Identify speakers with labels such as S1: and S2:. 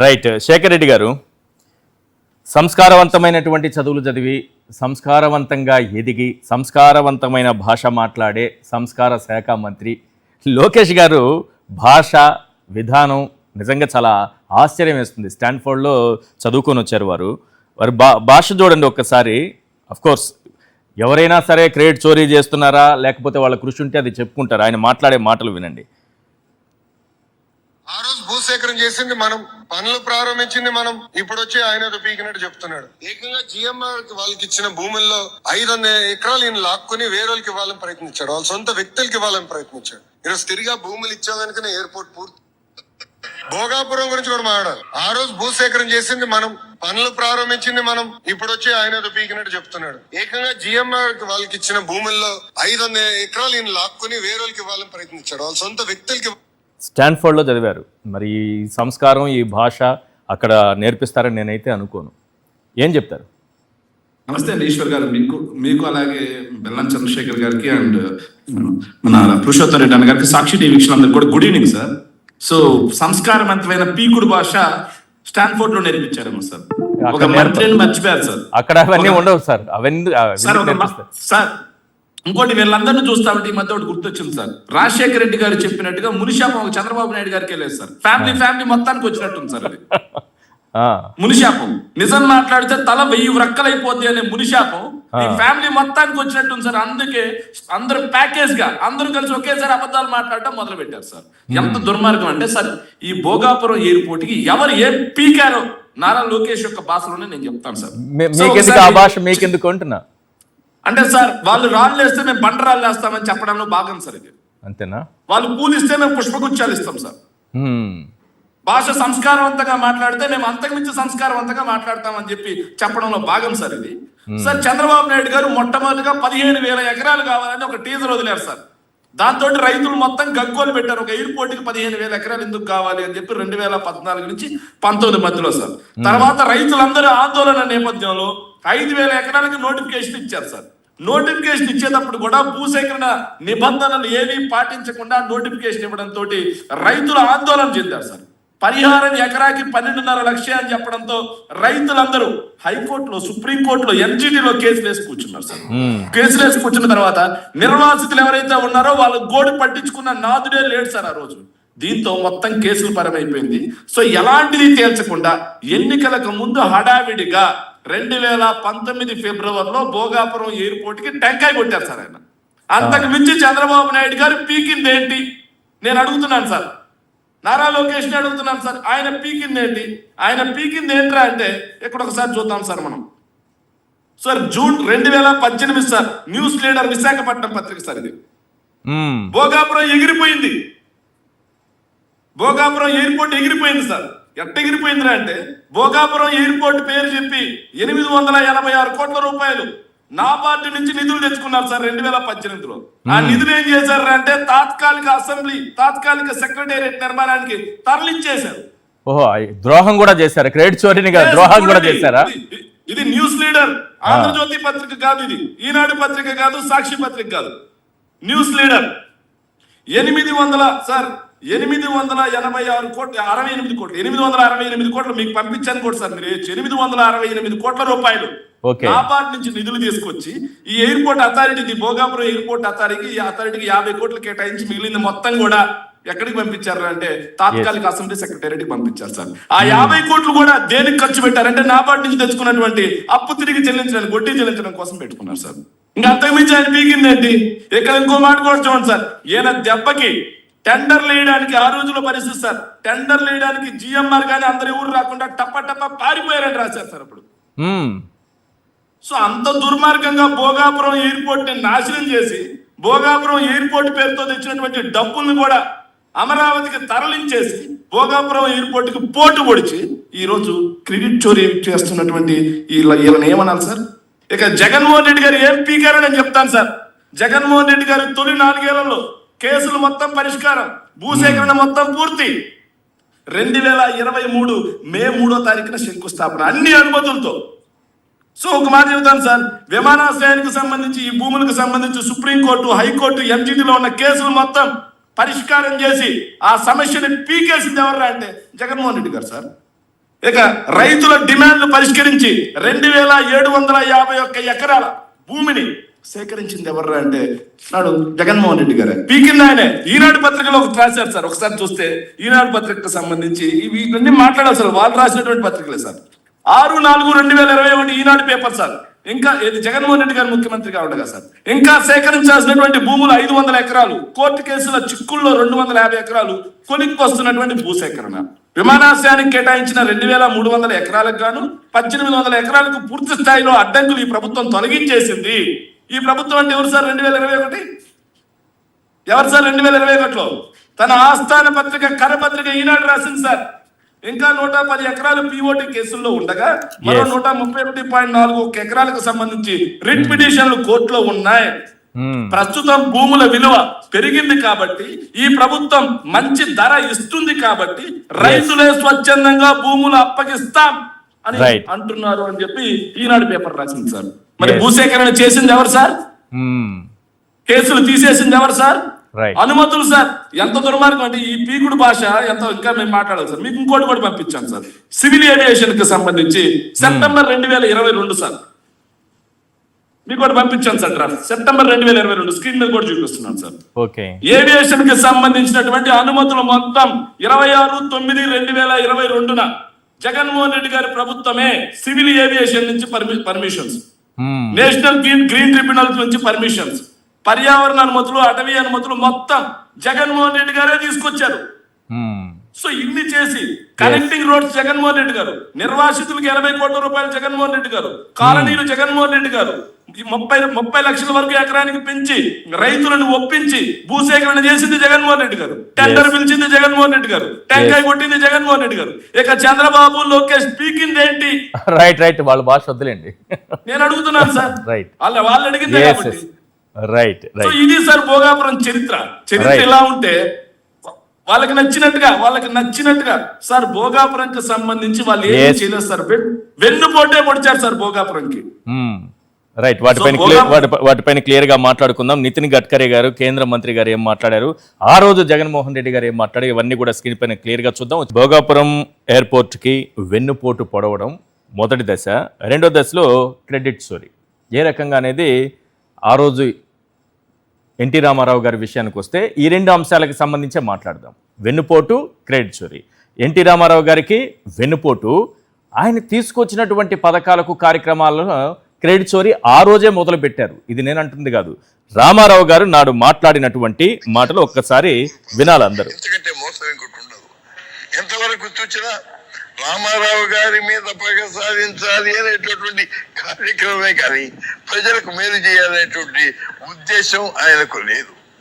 S1: Right. Shekhar Reddy గారు, సంస్కారవంతమైనటువంటి చదువులు చదివి సంస్కారవంతంగా ఎదిగి సంస్కారవంతమైన భాష మాట్లాడే సంస్కార శాఖ మంత్రి లోకేష్ గారు భాష విధానం నిజంగా చాలా ఆశ్చర్యం వేస్తుంది. స్టాన్ఫోర్డ్లో చదువుకొని వచ్చారు వారు. భాష చూడండి ఒక్కసారి. కోర్స్ ఎవరైనా సరే క్రెడిట్ చోరీ చేస్తున్నారా లేకపోతే వాళ్ళ కృషి ఉంటే అది చెప్పుకుంటారు. ఆయన మాట్లాడే మాటలు వినండి.
S2: ఆ రోజు భూసేకరణ చేసింది మనం, పనులు ప్రారంభించింది మనం, ఇప్పుడు వచ్చి ఆయన పీకినట్టు చెప్తున్నాడు. ఏకంగా జిఎంఆర్ వాళ్ళకి ఇచ్చిన భూముల్లో 500 ఎకరాలు ఈయన లాక్కుని వేరేళ్ళకి ఇవ్వాలని ప్రయత్నించాడు, వాళ్ళ సొంత వ్యక్తులకి ఇవ్వాలని ప్రయత్నించాడు. ఈరోజు తిరిగా భూములు ఇచ్చేదానికనే ఎయిర్పోర్ట్ పూర్తి. భోగాపురం గురించి కూడా మాట్లాడాలి. ఆ రోజు భూసేకరణ చేసింది మనం, పనులు ప్రారంభించింది మనం, ఇప్పుడు వచ్చి ఆయన పీకినట్టు చెప్తున్నాడు. ఏకంగా జిఎంఆర్ వాళ్ళకి ఇచ్చిన భూముల్లో 500 ఎకరాలు ఈయన లాక్కుని వేరేళ్ళకి ఇవ్వాలని ప్రయత్నించాడు, వాళ్ళ సొంత వ్యక్తులకి.
S1: స్టాన్ఫోర్డ్లో చదివారు. మరి ఈ సంస్కారం ఈ భాష అక్కడ నేర్పిస్తారని నేనైతే అనుకోను. ఏం చెప్తారు?
S3: నమస్తే అండి ఈశ్వర్ గారు, మీకు అలాగే బెల్లం చంద్రశేఖర్ గారికి అండ్ మన పురుషోత్తం రెడ్డి అన్న గారికి, సాక్షి టీవీ వీక్షకులందరికీ కూడా గుడ్ ఈవినింగ్ సార్. సో సంస్కారవంతమైన పీకుడు భాష స్టాన్ఫోర్డ్ లో నేర్పించారేమో సార్. ఒక మంత్రిని మర్చిపోయారు సార్.
S1: అక్కడ అవన్నీ ఉండవు సార్. అవన్నీ
S3: సార్ ఇంకోటి వీళ్ళందరినీ చూస్తామంటే ఈ మధ్య ఒకటి గుర్తొచ్చింది సార్. రాజశేఖర రెడ్డి గారు చెప్పినట్టుగా మునిశాపం చంద్రబాబు నాయుడు గారికి వెళ్ళేది సార్. ఫ్యామిలీ మొత్తానికి వచ్చినట్టుంది సార్ అది. మునిశాపం నిజం మాట్లాడితే తల 1000 వ్రక్కలైపోద్ది అనే మునిశాపం ఈ ఫ్యామిలీ మొత్తానికి వచ్చినట్టుంది సార్. అందుకే అందరూ ప్యాకేజ్ గా అందరూ కలిసి ఒకేసారి అబద్ధాలు మాట్లాడటం మొదలు పెట్టారు సార్. ఎంత దుర్మార్గం అంటే సార్, ఈ భోగాపురం ఎయిర్పోర్ట్ కి ఎవరు ఏం పీకారో నారా లోకేష్ యొక్క భాషలోనే నేను చెప్తాను సార్.
S1: ఆ భాష మీకెందుకు అంటున్నా
S3: అంటే సార్, వాళ్ళు రాళ్ళు వేస్తే మేము బండరాళ్ళు వేస్తామని చెప్పడంలో భాగం సార్ ఇది.
S1: అంతేనా?
S3: వాళ్ళు పూలిస్తే మేము పుష్పగుచ్చాలు ఇస్తాం సార్. భాష సంస్కారవంతంగా మాట్లాడితే మేము అంతకుమించి సంస్కారవంతంగా మాట్లాడతామని చెప్పి చెప్పడంలో భాగం సార్ ఇది. సార్ చంద్రబాబు నాయుడు గారు మొట్టమొదటిగా 15,000 ఎకరాలు కావాలని ఒక టీజర్ వదిలేరు సార్. దాంతో రైతులు మొత్తం గగ్గోలు పెట్టారు. ఒక ఎయిర్పోర్ట్ కి 15,000 ఎకరాలు ఎందుకు కావాలి అని చెప్పి 2014 నుంచి 19 మధ్యలో సార్. తర్వాత రైతులందరూ ఆందోళన నేపథ్యంలో 5,000 ఎకరాలకి నోటిఫికేషన్ ఇచ్చారు సార్. నోటిఫికేషన్ ఇచ్చేటప్పుడు కూడా భూసేకరణ నిబంధనలు ఏమీ పాటించకుండా నోటిఫికేషన్ ఇవ్వడంతో రైతులు ఆందోళన చెందారు సార్. పరిహారం ఎకరాకి 12.5 లక్షలు అని చెప్పడంతో రైతులందరూ హైకోర్టులో, సుప్రీంకోర్టులో, ఎన్జిటిలో కేసులు వేసి కూర్చున్నారు సార్. కేసులు వేసి కూర్చున్న తర్వాత నిర్వాసితులు ఎవరైతే ఉన్నారో వాళ్ళు గోడు పట్టించుకున్న నాదుడే లేడు సార్ ఆ రోజు. దీంతో మొత్తం కేసులు పరమైపోయింది. సో ఎలాంటిది తేల్చకుండా ఎన్నికలకు ముందు హడావిడిగా 2019 ఫిబ్రవరిలో భోగాపురం ఎయిర్పోర్ట్ కి టెంకాయ కొట్టారు సార్ ఆయన. అంతకు మించి చంద్రబాబు నాయుడు గారు పీకింది ఏంటి నేను అడుగుతున్నాను సార్. నారా లోకేష్ ని అడుగుతున్నాను సార్, ఆయన పీకింది ఏంటి? ఆయన పీకింది ఏంట్రా అంటే ఇక్కడ ఒకసారి చూద్దాం సార్ మనం. Sir June 2018 sir, news leader Visakhapatnam పత్రిక సార్ ఇది. భోగాపురం ఎగిరిపోయింది, భోగాపురం ఎయిర్పోర్ట్ ఎగిరిపోయింది సార్. ఎట్ట ఎగిరిపోయిందిరా అంటే భోగాపురం ఎయిర్పోర్ట్ పేరు చెప్పి 886 కోట్ల రూపాయలు నాబార్డు నుంచి నిధులు తెచ్చుకున్నారు సార్ 2018లో. ఆ నిధులు ఏం చేశారు అంటే తాత్కాలిక అసెంబ్లీ, తాత్కాలిక సెక్రటేరియట్ నిర్మాణానికి తరలించేశారు.
S1: ఓహో, ద్రోహం కూడా చేశారు. క్రెడిట్ చోరీని ద్రోహం కూడా చేశారా?
S3: ఇది న్యూస్ లీడర్, ఆంధ్రజ్యోతి పత్రిక కాదు, ఇది ఈనాడు పత్రిక కాదు, సాక్షి పత్రిక కాదు, న్యూస్ లీడర్. 886 కోట్లు, 68 కోట్లు, 868 కోట్లు మీకు పంపించాను కూడా సార్. మీరు 868 కోట్ల రూపాయలు నాబార్డ్ నుంచి నిధులు తీసుకొచ్చి ఈ ఎయిర్పోర్ట్ అథారిటీ, భోగాపురం ఎయిర్పోర్ట్ అథారిటీకి 50 కోట్లు కేటాయించి మిగిలింది మొత్తం కూడా ఎక్కడికి పంపించారు అంటే తాత్కాలిక అసెంబ్లీ సెక్రటేరియట్కి పంపించారు సార్. ఆ 50 కోట్లు కూడా దేనికి ఖర్చు పెట్టారంటే నాబార్డ్ నుంచి తెచ్చుకున్నటువంటి అప్పు తిరిగి చెల్లించడానికి, వడ్డీ చెల్లించడం కోసం పెట్టుకున్నారు సార్. ఇంకా అంతకుమించి ఆయన పీకింది ఏంటి? ఇక్కడ ఇంకో మాట కూడా చూడండి సార్. ఈయన దెబ్బకి టెండర్లు వేయడానికి ఆ రోజులో పరిస్థితి సార్. టెండర్లు వేయడానికి జిఎంఆర్ కానీ అందరి ఊరు రాకుండా టప్ప పారిపోయారని రాశారు సార్ అప్పుడు. సో అంత దుర్మార్గంగా భోగాపురం ఎయిర్పోర్ట్ ని నాశనం చేసి భోగాపురం ఎయిర్పోర్ట్ పేరుతో తెచ్చినటువంటి డబ్బుల్ని కూడా అమరావతికి తరలించేసి భోగాపురం ఎయిర్పోర్ట్ కి పోటు పొడిచి ఈ రోజు క్రెడిట్ చోరీ చేస్తున్నటువంటి వీళ్ళని ఏమనాలి సార్? ఇక జగన్మోహన్ రెడ్డి గారు ఏం పీకారని నేను చెప్తాను సార్. జగన్మోహన్ రెడ్డి గారు తొలి 4 ఏళ్లలో కేసులు మొత్తం పరిష్కారం, భూసేకరణ మొత్తం పూర్తి. 2023 మే 3వ తారీఖున శంకుస్థాపన అన్ని అనుమతులతో. సో ఒక మాట చెబుతాను సార్, విమానాశ్రయానికి సంబంధించి, ఈ భూములకు సంబంధించి సుప్రీంకోర్టు, హైకోర్టు, ఎంజిటిలో ఉన్న కేసులు మొత్తం పరిష్కారం చేసి ఆ సమస్యని పీకేసింది ఎవరు అంటే జగన్మోహన్ రెడ్డి గారు సార్. ఇక రైతుల డిమాండ్లు పరిష్కరించి 2751 ఎకరాల భూమిని సేకరించింది ఎవరు అంటే నాడు జగన్మోహన్ రెడ్డి గారే. పీకింది ఆయనే. ఈనాడు పత్రికలో ఒకటి రాశారు సార్, ఒకసారి చూస్తే ఈనాడు పత్రికకు సంబంధించి ఇవన్నీ మాట్లాడాలి సార్, వాళ్ళు రాసినటువంటి పత్రికలే సార్. 6/4/2021 ఈనాడు పేపర్ సార్. ఇంకా ఇది జగన్మోహన్ రెడ్డి గారు ముఖ్యమంత్రిగా ఉండగా సార్, ఇంకా సేకరించాల్సినటువంటి భూములు 500 ఎకరాలు, కోర్టు కేసుల చిక్కుల్లో 250 ఎకరాలు, కొలిక్కి వస్తున్నటువంటి భూసేకరణ, విమానాశ్రయానికి కేటాయించిన 2300 ఎకరాలకు గాను 1800 ఎకరాలకు పూర్తి స్థాయిలో అడ్డంకులు ఈ ప్రభుత్వం తొలగించేసింది. ఈ ప్రభుత్వం అంటే ఎవరు సార్? 2021 ఎవరు సార్? 2021లో తన ఆస్థాన పత్రిక కరపత్రిక ఈనాడు రాసింది సార్. ఇంకా 110 ఎకరాలు పిఓటి కేసుల్లో ఉండగా మరో 131.41 ఎకరాలకు సంబంధించి రిట్ పిటిషన్లు కోర్టులో ఉన్నాయి. ప్రస్తుతం భూముల విలువ పెరిగింది కాబట్టి, ఈ ప్రభుత్వం మంచి ధర ఇస్తుంది కాబట్టి రైతులే స్వచ్ఛందంగా భూములు అప్పగిస్తాం అని అంటున్నారు అని చెప్పి ఈనాడు పేపర్ రాసింది సార్. మరి భూసేకరణ చేసింది ఎవరు సార్? కేసులు తీసేసింది ఎవరు సార్? అనుమతులు సార్. ఎంత దుర్మార్గం అంటే ఈ పీకుడు భాష ఎంత, ఇంకా మేము మాట్లాడాలి సార్. మీకు ఇంకోటి కూడా పంపించాను సార్, సివిల్ ఏవియేషన్ కి సంబంధించి సెప్టెంబర్ 2022 సార్, మీకు కూడా పంపించాను సార్ డ్రాఫ్ట్. సెప్టెంబర్ 2022 స్క్రీన్ మీద కూడా చూపిస్తున్నాను సార్. ఏవియేషన్ కి సంబంధించినటువంటి అనుమతులు మొత్తం 26/9/2022 జగన్మోహన్ రెడ్డి గారి ప్రభుత్వమే సివిల్ ఏవియేషన్ నుంచి పర్మిషన్స్, నేషనల్ గ్రీన్ ట్రిబ్యునల్స్ నుంచి పర్మిషన్స్, పర్యావరణ అనుమతులు, అటవీ అనుమతులు మొత్తం జగన్మోహన్ రెడ్డి గారే తీసుకొచ్చారు. సో ఇన్ని చేసి కనెక్టింగ్ రోడ్స్ జగన్మోహన్ రెడ్డి గారు, నిర్వాసితులకు 80 కోట్ల రూపాయలు జగన్మోహన్ రెడ్డి గారు, కాలనీలు జగన్మోహన్ రెడ్డి గారు, 30 లక్షల వరకు ఎకరానికి పెంచి రైతులను ఒప్పించి భూసేకరణ చేసింది జగన్మోహన్ రెడ్డి గారు, టెండర్ పిలిచింది జగన్మోహన్ రెడ్డి గారు, టెంకాయ కొట్టింది జగన్మోహన్ రెడ్డి గారు. ఇక చంద్రబాబు లోకేష్ స్పీకింగ్ ఏంటి?
S1: రైట్ వాళ్ళ భాష వద్దులేండి,
S3: నేను అడుగుతున్నాను సార్. వాళ్ళు అడిగింది కాబట్టి ఇది సార్ భోగాపురం చరిత్ర ఎలా ఉంటే వాళ్ళకి నచ్చినట్టుగా సార్ భోగాపురంకి సంబంధించి వాళ్ళు ఏం చేయలేదు సార్. వెన్నుపోటే పొడిచారు సార్ భోగాపురంకి.
S1: రైట్, వాటిపైన క్లియర్ గా మాట్లాడుకుందాం. నితిన్ గడ్కరీ గారు, కేంద్ర మంత్రి గారు ఏం మాట్లాడారు, ఆ రోజు జగన్మోహన్ రెడ్డి గారు ఏం మాట్లాడారు, ఇవన్నీ కూడా స్క్రీన్ పైన క్లియర్ గా చూద్దాం. భోగాపురం ఎయిర్పోర్ట్ కి వెన్నుపోటు పొడవడం మొదటి దశ. రెండో దశలో క్రెడిట్ స్టోరీ ఏ రకంగా అనేది ఆ రోజు ఎన్టీ రామారావు గారి విషయానికి వస్తే ఈ రెండు అంశాలకు సంబంధించే మాట్లాడదాం. వెన్నుపోటు, క్రెడిట్ స్టోరీ. ఎన్టీ రామారావు గారికి వెన్నుపోటు, ఆయన తీసుకొచ్చినటువంటి పథకాలకు, కార్యక్రమాలను క్రెడిట్ స్టోరీ ఆ రోజే మొదలు పెట్టారు. ఇది నేను అంటుంది కాదు, రామారావు గారు నాడు మాట్లాడినటువంటి మాటలు ఒక్కసారి వినాలి అందరూ.
S4: ఎంతవరకు చూసినా రామారావు గారి మీద పగ సాధించాలి అనేటటువంటి కార్యక్రమమే కానీ ప్రజలకు మేలు చేయాలనేటువంటి ఉద్దేశం ఆయనకు లేదు.